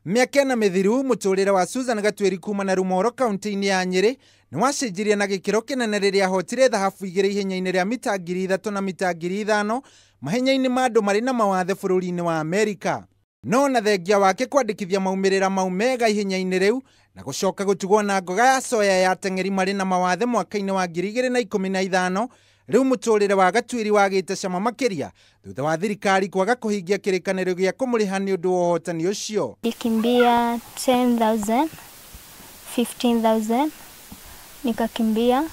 Miaka na mithiru muturire wa Susan Gatwiri kuma na Rumoro kaunti-ini ya Nyeri ni wacenjirie na gikiro kinene riria hotire thahabu igiri ihenya-ini ria mita 3,000 na mita 5,000 mahenya-ini ma andu mari na mawathe bururi-ini wa Amerika. No na thengia wake kwandikithia maumirira mau mega ihenya-ini riu na gucoka gutugwo na ngoga ya soya ya teng'eri mari na mawathe mwaka-ini wa 2015 riu muturire wa Gatwiri wagite cama makiria thutha wa thirikari kwaga kuhingia kirikaniro gia kumuriha ni undu wa uhotani ucio. Nikimbia 10,000, 15,000, nikakimbia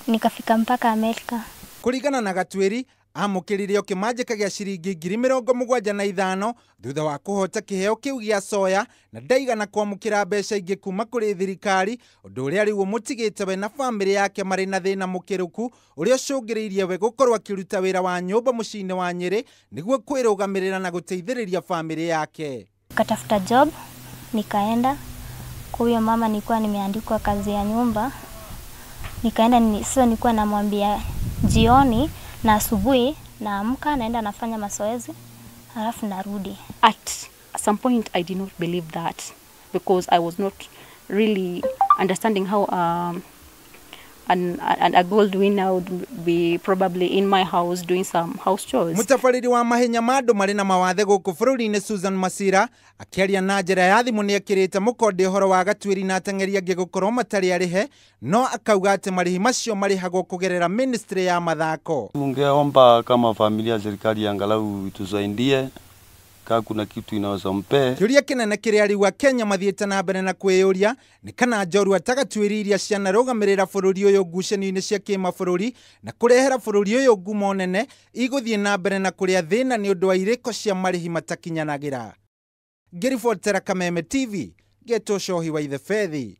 nikafika mpaka Amerika. Kuringana na Gatwiri amukirire o kimanjika gia ciringi 75,000 thutha wa kuhota kiheo kiu gia soya na ndaigana kwamukira mbeca ingi kuma kuri thirikari undu uria riu mutigite we na family yake mari na thina mukiruku uria ucungiriirie we gukorwo akiruta wira wa nyumba mucii-ini wa Nyeri niguo kwirugamirira na guteithiriria family yake. Katafuta job nikaenda kwa huyo mama, nilikuwa nimeandikwa kazi ya nyumba, nikaenda nilikuwa namwambia jioni na asubuhi naamka naenda nafanya mazoezi halafu narudi. At some point I did not believe that because I was not really understanding how a gold winner would be probably in my house doing some house chores. Mutafariri wa mahenya ma andu mari na mawathe guku bururi-ini Susan Masira akiaria na njira ya thimu ni akirite mukonde horo wa Gatwiri na teng'eri angi gukorwo matari arihe, no akauga ati marihi macio marihagwo kugerera ministry ya mathako. Tungeomba kama familia serikali angalau itusaidie ka kuna kitu inaweza mpe. Kiuria kinene kiria riu Kenya mathiete na mbere na kwiyuria ni kana njorua ta Gatwiri iria cianarugamirira bururi uyu ngucanio-ini cia kimabũrũri na kurehera bururi uyu ngumo nene iguthie na mbere na kuria thina ni undu wa iriko cia marihi matakinyanagira. Ngiribotera Kameme TV, Geto Shohi wa Ithe Fethi.